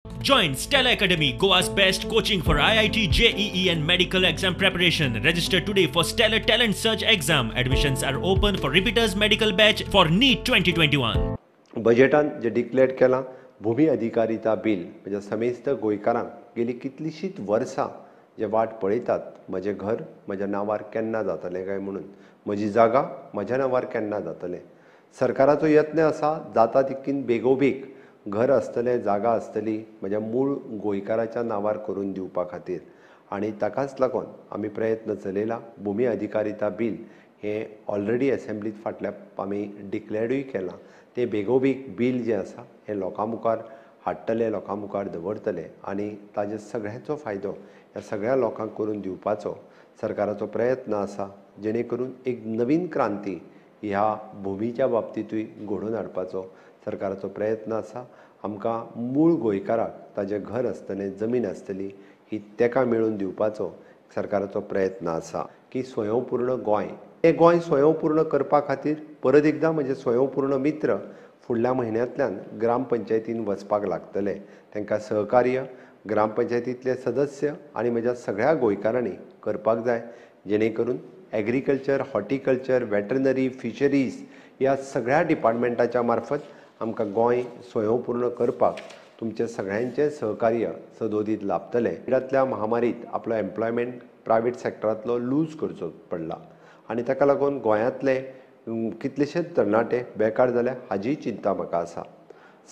Join Stella Academy, Goa's best coaching for IIT, JEE and medical exam preparation. Register today for Stellar Talent Search exam. Admissions are open for repeaters medical batch for NEET 2021. बजेटान जे declare केला भूमी अधिकारिता bill म्हणजे समेस्त गोंयकारांक गेली कितलीशींच वर्सां जे वाट पळयतात म्हजें घर म्हज्या नांवार केन्ना जातलें काय म्हणून, म्हजी जागा म्हज्या नांवार केन्ना जातलें. सरकाराचो यत्न आसा जाता तितकीन बेगोबेग घर आसतलें, जागा आसतली म्हज्या मूळ गोंयकाराच्या नांवार करून दिवपा खातीर आनी ताकाच लागून आमी प्रयत्न चलयला. भूमी अधिकारिता बिल हें ऑलरेडी असेंब्लीत फाटल्या आमी डिक्लेअरूय केलां. तें बेगोबेग बिल जें आसा हें लोकां मुखार हाडटले, लोकां मुखार दवरतले आनी ताजे सगळ्यांचो फायदो ह्या सगळ्या लोकांक करून दिवपाचो सरकाराचो प्रयत्न आसा, जेणे करून एक नवीन क्रांती ह्या भुमीच्या बाबतींतूय घडोवन हाडपाचो सरकाराचो प्रयत्न आसा. आमकां मूळ गोंयकाराक ताजें घर आसतलें, जमीन आसतली ही ताका मेळोवन दिवपाचो सरकाराचो प्रयत्न आसा की स्वयंपूर्ण गोंय हें गोंय स्वयंपूर्ण करपा खातीर परत एकदां म्हजे स्वयंपूर्ण मित्र फुडल्या म्हयन्यांतल्यान ग्रामपंचायतीन वचपाक लागतले. तांकां सहकार्य ग्रामपंचायतींतले सदस्य आनी म्हज्या सगळ्या गोंयकारांनी करपाक जाय, जेणे करून एग्रीकल्चर, हॉर्टिकल्चर, वेटरनरी, फिशरीज ह्या सगळ्या डिपार्टमेंटाच्या मार्फत आमकां गोंय स्वयंपूर्ण करपाक तुमचे सगळ्यांचे सहकार्य सदोदीत लाभतलें. कोविडांतल्या महामारींत आपलो एम्प्लॉयमेंट प्रायवेट सॅक्टरांतलो लूज करचो पडला आनी ताका लागून गोंयांतले कितलेशेच तरणाटे बेकार जाले हाजी चिंता म्हाका आसा.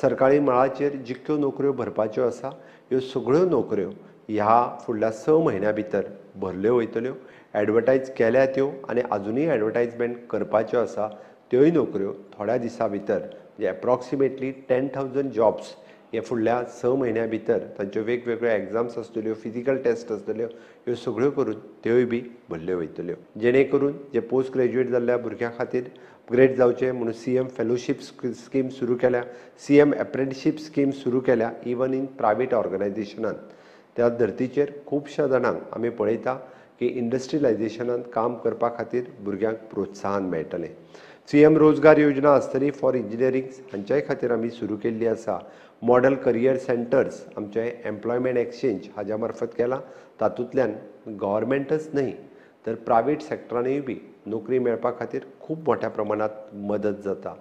सरकारी मळाचेर जितक्यो नोकऱ्यो भरपाच्यो आसा ह्यो सगळ्यो नोकऱ्यो ह्या फुडल्या 6 म्हयन्यां भितर भरल्यो वयतल्यो. एडवर्टायज केल्या त्यो आनी आजुनूय एडवर्टायजमेंट करपाच्यो आसा त्योय नोकऱ्यो थोड्या दिसां भितर म्हणजे एप्रॉक्सिमेटली 10,000 जॉब्स हे फुडल्या 6 म्हयन्यां भितर तांच्यो वेगवेगळ्यो एग्जाम्स आसतल्यो, फिजिकल टेस्ट आसतल्यो ह्यो सगळ्यो करून त्योय बी भरल्यो वयतल्यो. जेणे करून जे पोस्ट ग्रॅज्युएट जाल्ल्या भुरग्यां खातीर अपग्रेड जावचें म्हणून CM फेलोशीप स्कीम सुरू केल्या, CM एप्रेंटिसशीप स्कीम सुरू केल्या इवन इन प्रायवेट ऑर्गनायझेशनांत. त्या धर्तीचेर खुबश्या जाणांक आमी पळयता की इंडस्ट्रियलायझेशनांत काम करपा खातीर भुरग्यांक प्रोत्साहन मेळटलें. CM रोजगार योजना आसतली फॉर इंजिनियरींग हांच्याय खातीर आमी सुरू केल्ली आसा. मॉडल करियर सेंटर्स आमचे एम्प्लॉयमेंट एक्सचेंज हाज्या मार्फत केला. तातूंतल्यान गव्हर्मेंटच न्हय तर प्रायवेट सॅक्टरानूय बी नोकरी मेळपा खातीर खूब मोठ्या प्रमाणांत मदत जाता.